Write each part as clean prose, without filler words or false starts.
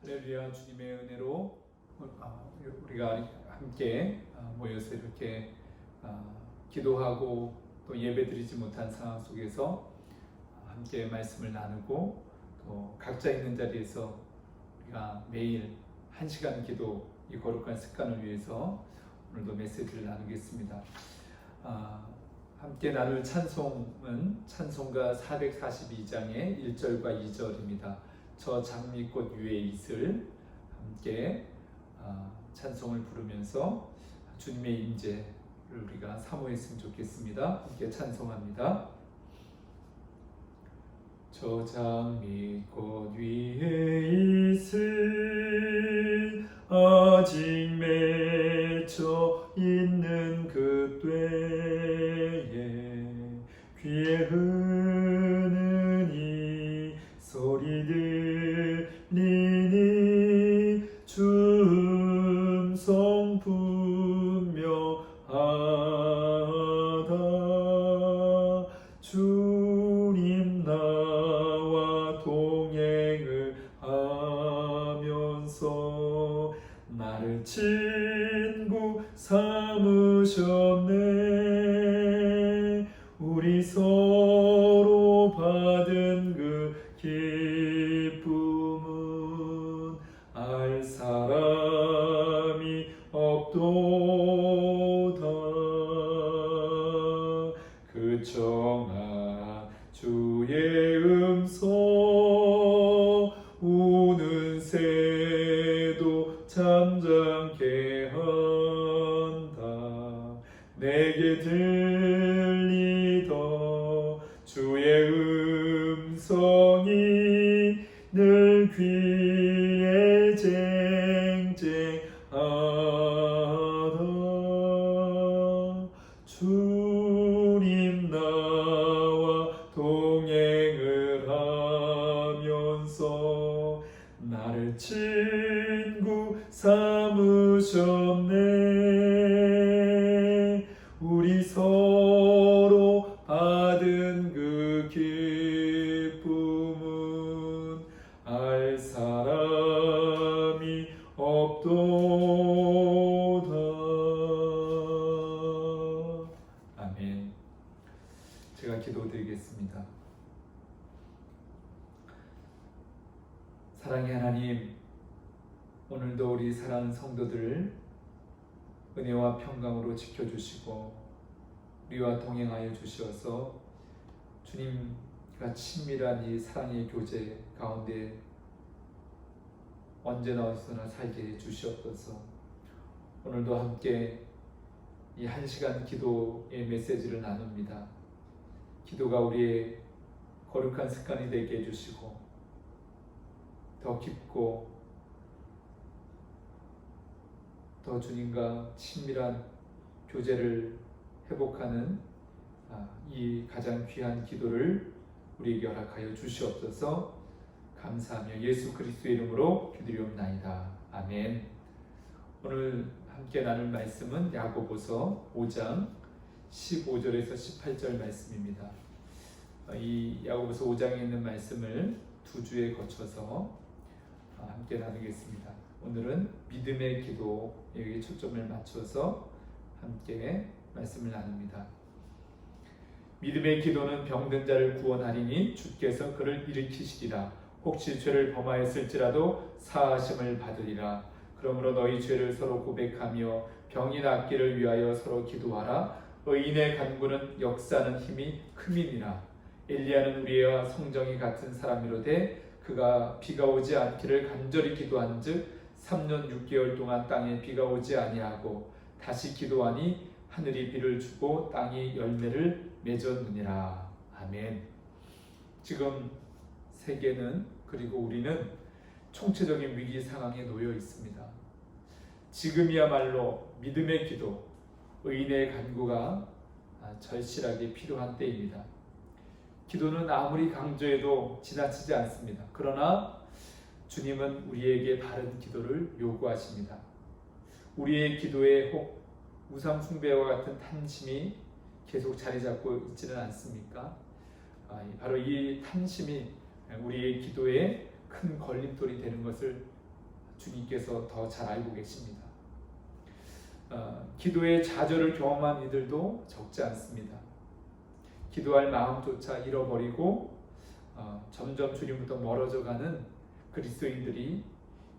할렐루야. 주님의 은혜로 우리가 함께 모여서 이렇게 기도하고 또 예배드리지 못한 상황 속에서 함께 말씀을 나누고 또 각자 있는 자리에서 우리가 매일 1시간 기도, 이 거룩한 습관을 위해서 오늘도 메시지를 나누겠습니다. 함께 나눌 찬송은 찬송가 442장의 1절과 2절입니다. 저 장미꽃 위에 있을 함께 찬송을 부르면서 주님의 임재를 우리가 사모했으면 좋겠습니다. 함께 찬송합니다. 저 장미꽃 위에 있을 아직 맺혀 있는 그 때에 귀에 흐르는 이 소리 들리니 주 음성 분명하다. 주님 나와 동행을 하면서 나를 친구 삼으셨네. 우리 서로 받은 그 기쁨은 알 사람이 없도다. 그 정한 주의 음성 우는 새도 잠잠케 한다. 내게 들리던 주의 음성이 늘 귀에 쟁쟁하다. 주님 나와 동행을 하면서 나를 친구 삼으셨네. 우리 서로 받은 그 기쁨은 알 사람이 없도다. 아멘. 제가 기도드리겠습니다. 사랑의 하나님, 오늘도 우리 사랑하는 성도들을 은혜와 평강으로 지켜주시고 우리와 동행하여 주시어서 주님과 친밀한 이 사랑의 교제 가운데 언제나 어디서나 살게 해 주시옵소서. 오늘도 함께 이 1시간 기도의 메시지를 나눕니다. 기도가 우리의 거룩한 습관이 되게 해주시고 더 깊고 더 주님과 친밀한 교제를 회복하는 이 가장 귀한 기도를 우리에게 허락하여 주시옵소서. 감사하며 예수 그리스도의 이름으로 기도리옵나이다. 아멘. 오늘 함께 나눌 말씀은 야고보서 5장 15절에서 18절 말씀입니다. 이 야고보서 5장에 있는 말씀을 두 주에 거쳐서 함께 나누겠습니다. 오늘은 믿음의 기도에 초점을 맞춰서 함께 말씀을 나눕니다. 믿음의 기도는 병든 자를 구원하리니 주께서 그를 일으키시리라. 혹시 죄를 범하였을지라도 사하심을 받으리라. 그러므로 너희 죄를 서로 고백하며 병이 낫기를 위하여 서로 기도하라. 의인의 간구는 역사하는 힘이 큼이니라. 엘리야는 우리와 성정이 같은 사람이로되 그가 비가 오지 않기를 간절히 기도한즉 3년 6개월 동안 땅에 비가 오지 아니하고 다시 기도하니 하늘이 비를 주고 땅이 열매를 맺었느니라. 아멘. 지금 세계는 그리고 우리는 총체적인 위기 상황에 놓여 있습니다. 지금이야말로 믿음의 기도, 의인의 간구가 절실하게 필요한 때입니다. 기도는 아무리 강조해도 지나치지 않습니다. 그러나 주님은 우리에게 바른 기도를 요구하십니다. 우리의 기도에 혹 우상 숭배와 같은 탐심이 계속 자리 잡고 있지는 않습니까? 바로 이 탐심이 우리의 기도에 큰 걸림돌이 되는 것을 주님께서 더 잘 알고 계십니다. 기도의 좌절을 경험한 이들도 적지 않습니다. 기도할 마음조차 잃어버리고 점점 주님부터 멀어져가는 그리스도인들이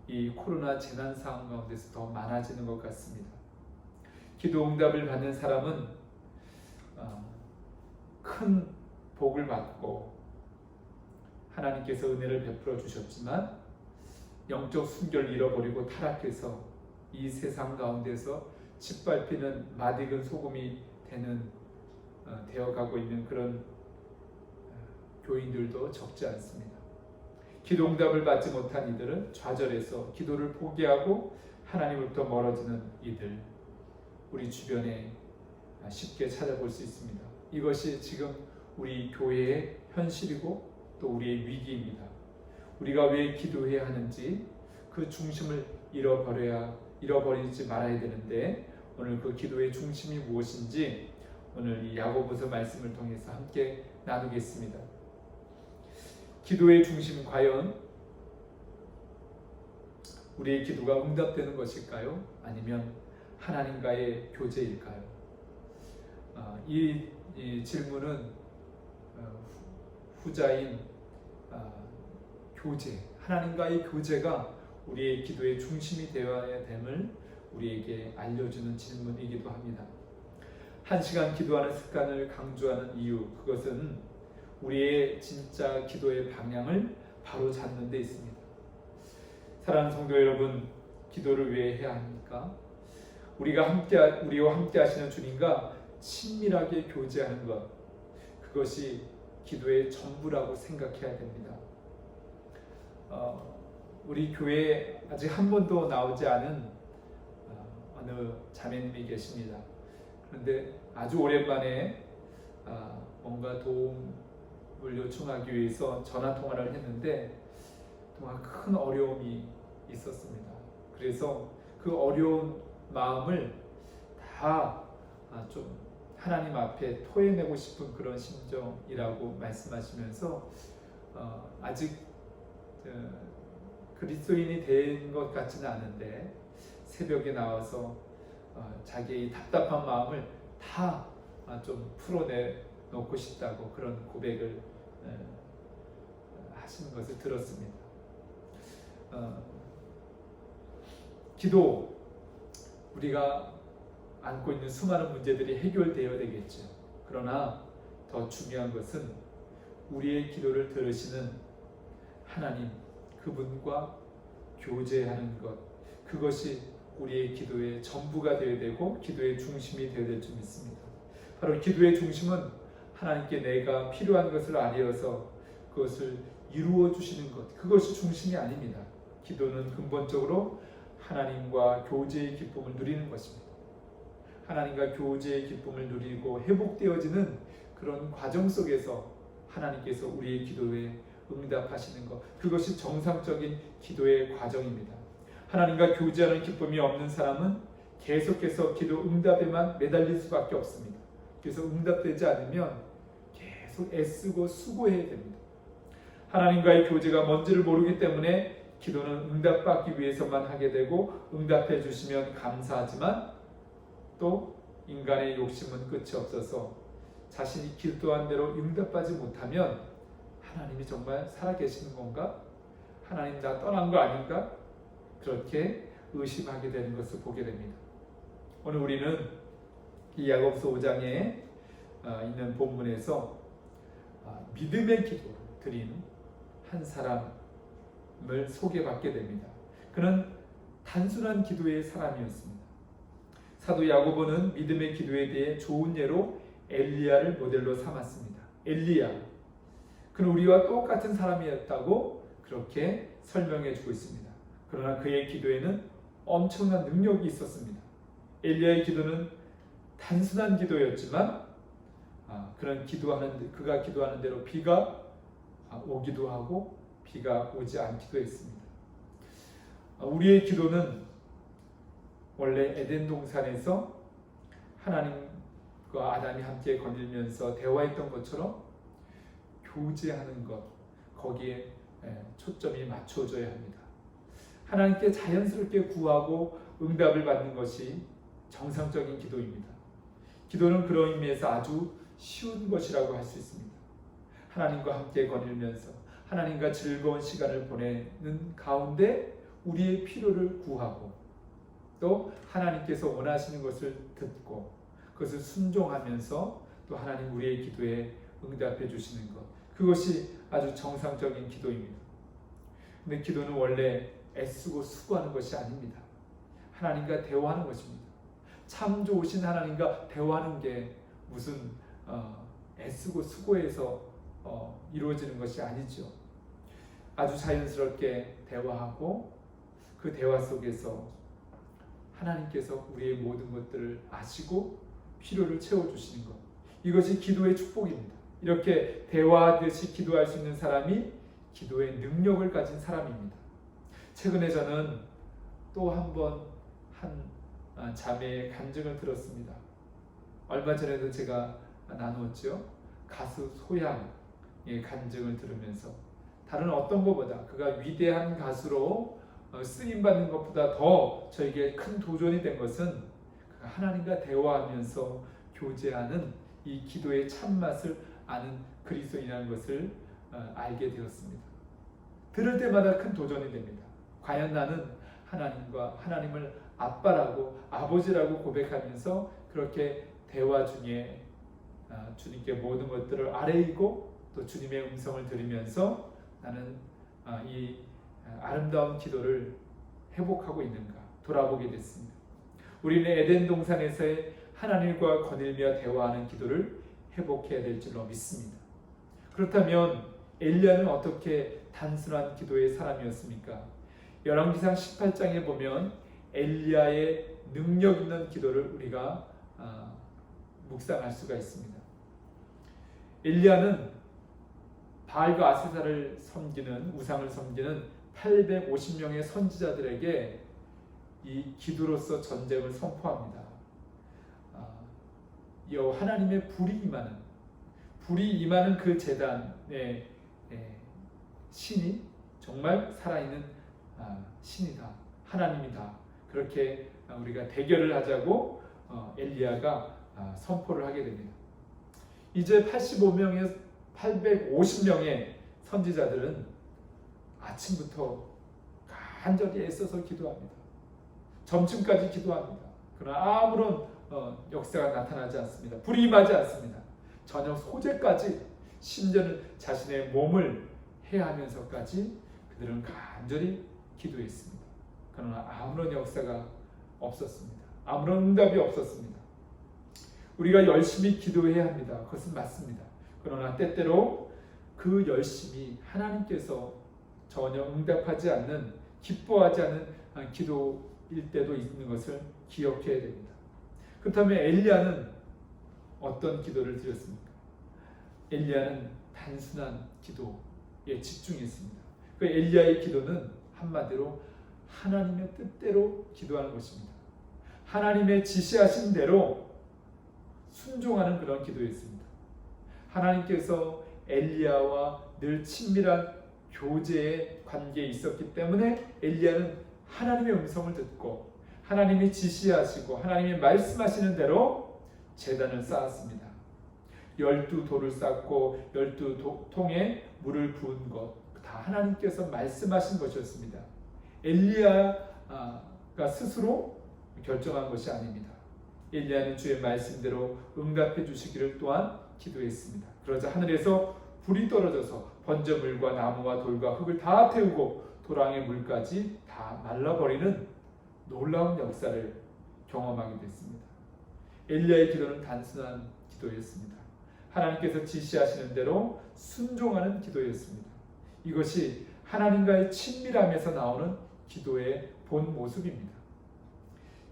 이 코로나 재난 상황 가운데서 더 많아지는 것 같습니다. 기도 응답을 받는 사람은 큰 복을 받고 하나님께서 은혜를 베풀어 주셨지만 영적 순결을 잃어버리고 타락해서 이 세상 가운데서 짓밟히는 맛익은 소금이 되어가고 있는 그런 교인들도 적지 않습니다. 기도 응답을 받지 못한 이들은 좌절해서 기도를 포기하고 하나님으로부터 멀어지는 이들, 우리 주변에 쉽게 찾아볼 수 있습니다. 이것이 지금 우리 교회의 현실이고 또 우리의 위기입니다. 우리가 왜 기도해야 하는지 그 중심을 잃어버리지 말아야 되는데, 오늘 그 기도의 중심이 무엇인지 오늘 이 야고보서 말씀을 통해서 함께 나누겠습니다. 기도의 중심, 과연 우리의 기도가 응답되는 것일까요? 아니면 하나님과의 교제일까요? 이 질문은 후자인 교제, 하나님과의 교제가 우리의 기도의 중심이 되어야 됨을 우리에게 알려주는 질문이기도 합니다. 1시간 기도하는 습관을 강조하는 이유, 그것은 우리의 진짜 기도의 방향을 바로 잡는 데 있습니다. 사랑하는 성도 여러분, 기도를 왜 해야 합니까? 우리와 함께 하시는 주님과 친밀하게 교제하는 것, 그것이 기도의 전부라고 생각해야 됩니다. 우리 교회에 아직 한 번도 나오지 않은 어느 자매님이 계십니다. 그런데 아주 오랜만에 뭔가 도움을 요청하기 위해서 전화통화를 했는데 정말 큰 어려움이 있었습니다. 그래서 그 어려운 마음을 다 좀 하나님 앞에 토해내고 싶은 그런 심정이라고 말씀하시면서 아직 그리스도인이 된 것 같지는 않은데 새벽에 나와서 자기의 답답한 마음을 다 좀 풀어내놓고 싶다고 그런 고백을 하시는 것을 들었습니다. 기도, 우리가 안고 있는 수많은 문제들이 해결되어야 되겠죠. 그러나 더 중요한 것은 우리의 기도를 들으시는 하나님, 그분과 교제하는 것, 그것이 우리의 기도의 전부가 되어야 되고 기도의 중심이 되어야 될 줄 믿습니다. 바로 기도의 중심은 하나님께 내가 필요한 것을 알려서 그것을 이루어 주시는 것, 그것이 중심이 아닙니다. 기도는 근본적으로 하나님과 교제의 기쁨을 누리는 것입니다. 하나님과 교제의 기쁨을 누리고 회복되어지는 그런 과정 속에서 하나님께서 우리의 기도에 응답하시는 것, 그것이 정상적인 기도의 과정입니다. 하나님과 교제하는 기쁨이 없는 사람은 계속해서 기도 응답에만 매달릴 수밖에 없습니다. 그래서 응답되지 않으면 계속 애쓰고 수고해야 됩니다. 하나님과의 교제가 뭔지를 모르기 때문에 기도는 응답받기 위해서만 하게 되고, 응답해 주시면 감사하지만 또 인간의 욕심은 끝이 없어서 자신이 기도한 대로 응답받지 못하면 하나님이 정말 살아계시는 건가? 하나님 나 떠난 거 아닌가? 그렇게 의심하게 되는 것을 보게 됩니다. 오늘 우리는 이 야고보서 5장에 있는 본문에서 믿음의 기도를 드린 한 사람을 소개받게 됩니다. 그는 단순한 기도의 사람이었습니다. 사도 야고보는 믿음의 기도에 대해 좋은 예로 엘리야를 모델로 삼았습니다. 엘리야, 그는 우리와 똑같은 사람이었다고 그렇게 설명해 주고 있습니다. 그러나 그의 기도에는 엄청난 능력이 있었습니다. 엘리야의 기도는 단순한 기도였지만 그가 기도하는 대로 비가 오기도 하고 비가 오지 않기도 했습니다. 우리의 기도는 원래 에덴 동산에서 하나님과 아담이 함께 거닐면서 대화했던 것처럼 교제하는 것, 거기에 초점이 맞춰져야 합니다. 하나님께 자연스럽게 구하고 응답을 받는 것이 정상적인 기도입니다. 기도는 그런 의미에서 아주 쉬운 것이라고 할 수 있습니다. 하나님과 함께 거닐면서 하나님과 즐거운 시간을 보내는 가운데 우리의 필요를 구하고 또 하나님께서 원하시는 것을 듣고 그것을 순종하면서 또 하나님 우리의 기도에 응답해 주시는 것, 그것이 아주 정상적인 기도입니다. 근데 기도는 원래 애쓰고 수고하는 것이 아닙니다. 하나님과 대화하는 것입니다. 참 좋으신 하나님과 대화하는 게 무슨 애쓰고 수고해서 이루어지는 것이 아니죠. 아주 자연스럽게 대화하고 그 대화 속에서 하나님께서 우리의 모든 것들을 아시고 필요를 채워주시는 것, 이것이 기도의 축복입니다. 이렇게 대화하듯이 기도할 수 있는 사람이 기도의 능력을 가진 사람입니다. 최근에 저는 또 한 번 한 자매의 간증을 들었습니다. 얼마 전에도 제가 나누었죠. 가수 소양의 간증을 들으면서 다른 어떤 것보다 그가 위대한 가수로 쓰임받는 것보다 더 저에게 큰 도전이 된 것은 그가 하나님과 대화하면서 교제하는 이 기도의 참맛을 아는 그리스도인이라는 것을 알게 되었습니다. 들을 때마다 큰 도전이 됩니다. 과연 나는 하나님을 아빠라고 아버지라고 고백하면서 그렇게 대화 중에 주님께 모든 것들을 아뢰이고 또 주님의 음성을 들으면서 나는 이 아름다운 기도를 회복하고 있는가 돌아보게 됐습니다. 우리는 에덴 동산에서의 하나님과 거닐며 대화하는 기도를 회복해야 될 줄로 믿습니다. 그렇다면 엘리야는 어떻게 단순한 기도의 사람이었습니까? 열왕기상 18장에 보면 엘리야의 능력 있는 기도를 우리가 묵상할 수가 있습니다. 엘리야는 바알과 아세사를 섬기는 우상을 섬기는 850명의 선지자들에게 이 기도로서 전쟁을 선포합니다. 하나님의 불이 임하는 그 제단의 신이 정말 살아있는 신이다, 하나님이다. 그렇게 우리가 대결을 하자고 엘리야가 선포를 하게 됩니다. 이제 850명의 선지자들은 아침부터 간절히 애써서 기도합니다. 점심까지 기도합니다. 그러나 아무런 역사가 나타나지 않습니다. 불이 임하지 않습니다. 저녁 소재까지 심지어는 자신의 몸을 해하면서까지 그들은 간절히 기도했습니다. 그러나 아무런 역사가 없었습니다. 아무런 응답이 없었습니다. 우리가 열심히 기도해야 합니다. 그것은 맞습니다. 그러나 때때로 그 열심이 하나님께서 전혀 응답하지 않는, 기뻐하지 않는 기도일 때도 있는 것을 기억해야 됩니다. 그렇다면 엘리야는 어떤 기도를 드렸습니까? 엘리야는 단순한 기도에 집중했습니다. 그 엘리야의 기도는 한마디로 하나님의 뜻대로 기도하는 것입니다. 하나님의 지시하신 대로 순종하는 그런 기도였습니다. 하나님께서 엘리야와 늘 친밀한 교제의 관계에 있었기 때문에 엘리야는 하나님의 음성을 듣고 하나님이 지시하시고 하나님이 말씀하시는 대로 제단을 쌓았습니다. 12돌을 쌓고 12통에 물을 부은 것, 다 하나님께서 말씀하신 것이었습니다. 엘리야가 스스로 결정한 것이 아닙니다. 엘리야는 주의 말씀대로 응답해 주시기를 또한 기도했습니다. 그러자 하늘에서 불이 떨어져서 번제물과 나무와 돌과 흙을 다 태우고 도랑의 물까지 다 말라버리는 놀라운 역사를 경험하게 됐습니다. 엘리야의 기도는 단순한 기도였습니다. 하나님께서 지시하시는 대로 순종하는 기도였습니다. 이것이 하나님과의 친밀함에서 나오는 기도의 본 모습입니다.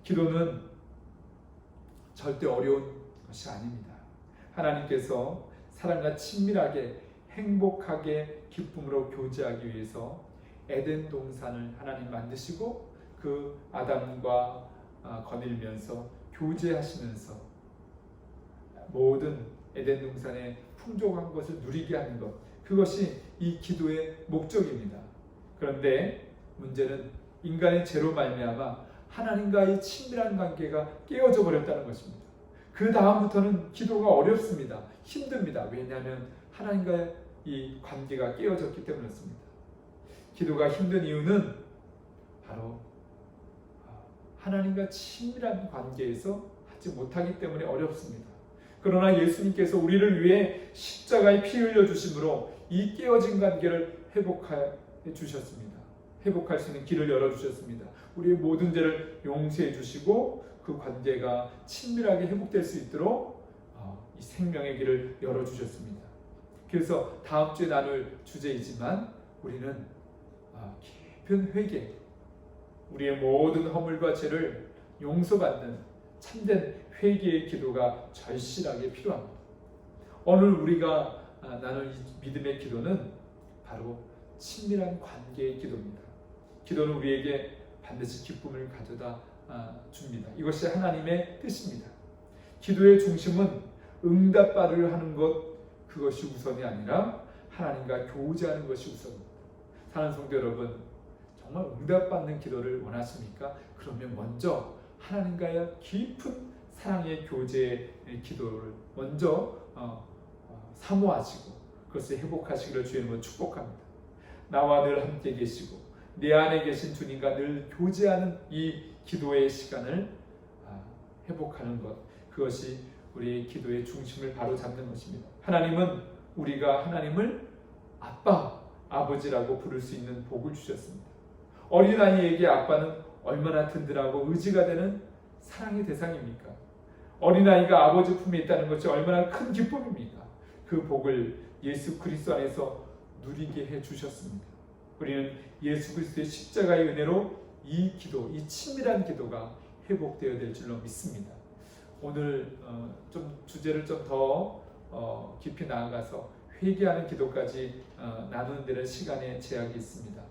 기도는 절대 어려운 것이 아닙니다. 하나님께서 사람과 친밀하게 행복하게 기쁨으로 교제하기 위해서 에덴 동산을 하나님 만드시고 그 아담과 거닐면서 교제하시면서 모든 에덴 동산의 풍족한 것을 누리게 하는 것, 그것이 이 기도의 목적입니다. 그런데 문제는 인간의 죄로 말미암아 하나님과의 친밀한 관계가 깨어져 버렸다는 것입니다. 그 다음부터는 기도가 어렵습니다. 힘듭니다. 왜냐하면 하나님과의 이 관계가 깨어졌기 때문이었습니다. 기도가 힘든 이유는 바로 하나님과 친밀한 관계에서 하지 못하기 때문에 어렵습니다. 그러나 예수님께서 우리를 위해 십자가에 피 흘려 주심으로 이 깨어진 관계를 회복해 주셨습니다. 회복할 수 있는 길을 열어 주셨습니다. 우리의 모든 죄를 용서해 주시고 그 관계가 친밀하게 회복될 수 있도록 이 생명의 길을 열어 주셨습니다. 그래서 다음 주에 나눌 주제이지만 우리는 깊은 회개, 우리의 모든 허물과 죄를 용서받는 참된 회개의 기도가 절실하게 필요합니다. 오늘 우리가 나눌 이 믿음의 기도는 바로 친밀한 관계의 기도입니다. 기도는 우리에게 반드시 기쁨을 가져다 줍니다. 이것이 하나님의 뜻입니다. 기도의 중심은 응답받으려 하는 것, 그것이 우선이 아니라 하나님과 교제하는 것이 우선입니다. 사랑하는 성도 여러분, 정말 응답받는 기도를 원하십니까? 그러면 먼저 하나님과의 깊은 사랑의 교제의 기도를 먼저 사모하시고 그것을 회복하시기를 주님으로 축복합니다. 나와 늘 함께 계시고 내 안에 계신 주님과 늘 교제하는 이 기도의 시간을 회복하는 것, 그것이 우리의 기도의 중심을 바로잡는 것입니다. 하나님은 우리가 하나님을 아빠, 아버지라고 부를 수 있는 복을 주셨습니다. 어린아이에게 아빠는 얼마나 든든하고 의지가 되는 사랑의 대상입니까? 어린아이가 아버지 품에 있다는 것이 얼마나 큰 기쁨입니까? 그 복을 예수 그리스도 안에서 누리게 해주셨습니다. 우리는 예수 그리스도의 십자가의 은혜로 이 기도, 이 친밀한 기도가 회복되어야 될 줄로 믿습니다. 오늘 좀 주제를 좀 더 깊이 나아가서 회개하는 기도까지 나누는 데는 시간의 제약이 있습니다.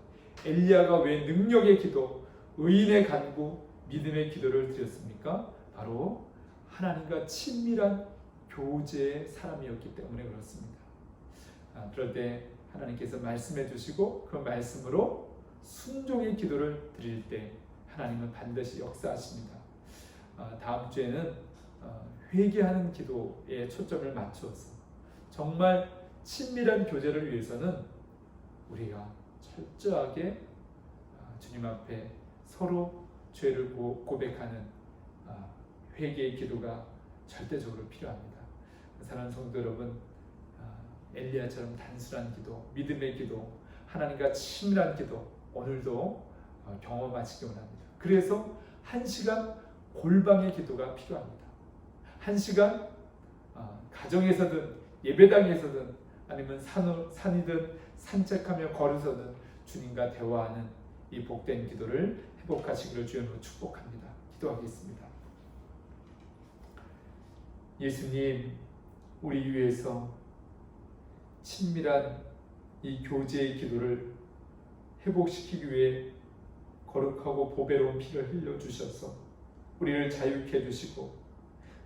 엘리야가 왜 능력의 기도, 의인의 간구, 믿음의 기도를 드렸습니까? 바로 하나님과 친밀한 교제의 사람이었기 때문에 그렇습니다. 그럴 때 하나님께서 말씀해 주시고 그 말씀으로 순종의 기도를 드릴 때 하나님은 반드시 역사하십니다. 다음 주에는 회개하는 기도에 초점을 맞추어서 정말 친밀한 교제를 위해서는 우리가 철저하게 주님 앞에 서로 죄를 고백하는 회개의 기도가 절대적으로 필요합니다. 사랑하는 성도 여러분, 엘리야처럼 단순한 기도, 믿음의 기도, 하나님과 친밀한 기도 오늘도 경험하시기 원합니다. 그래서 1시간 골방의 기도가 필요합니다. 1시간 가정에서든 예배당에서든 아니면 산이든 산책하며 걸어서든 주님과 대화하는 이 복된 기도를 회복하시기를 주님으로 축복합니다. 기도하겠습니다. 예수님, 우리 위해서 친밀한 이 교제의 기도를 회복시키기 위해 거룩하고 보배로운 피를 흘려주셔서 우리를 자유케 해주시고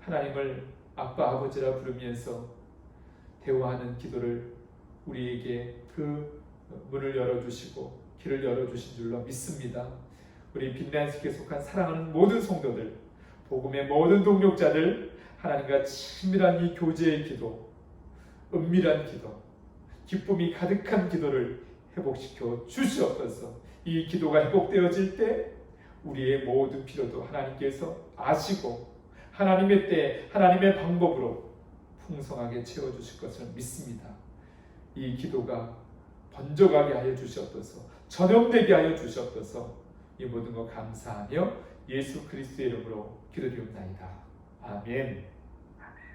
하나님을 아빠 아버지라 부르면서 대화하는 기도를 우리에게 그 문을 열어주시고 길을 열어주신 줄로 믿습니다. 우리 빛난식에 속한 사랑하는 모든 성도들, 복음의 모든 동력자들, 하나님과 친밀한 이 교제의 기도, 은밀한 기도, 기쁨이 가득한 기도를 회복시켜 주시옵소서. 이 기도가 회복되어질 때 우리의 모든 필요도 하나님께서 아시고 하나님의 때 하나님의 방법으로 풍성하게 채워주실 것을 믿습니다. 이 기도가 번져가게 하여 주시옵소서. 전염되게 하여 주시옵소서. 이 모든 것 감사하며 예수 그리스도의 이름으로 기도드립니다. 아멘.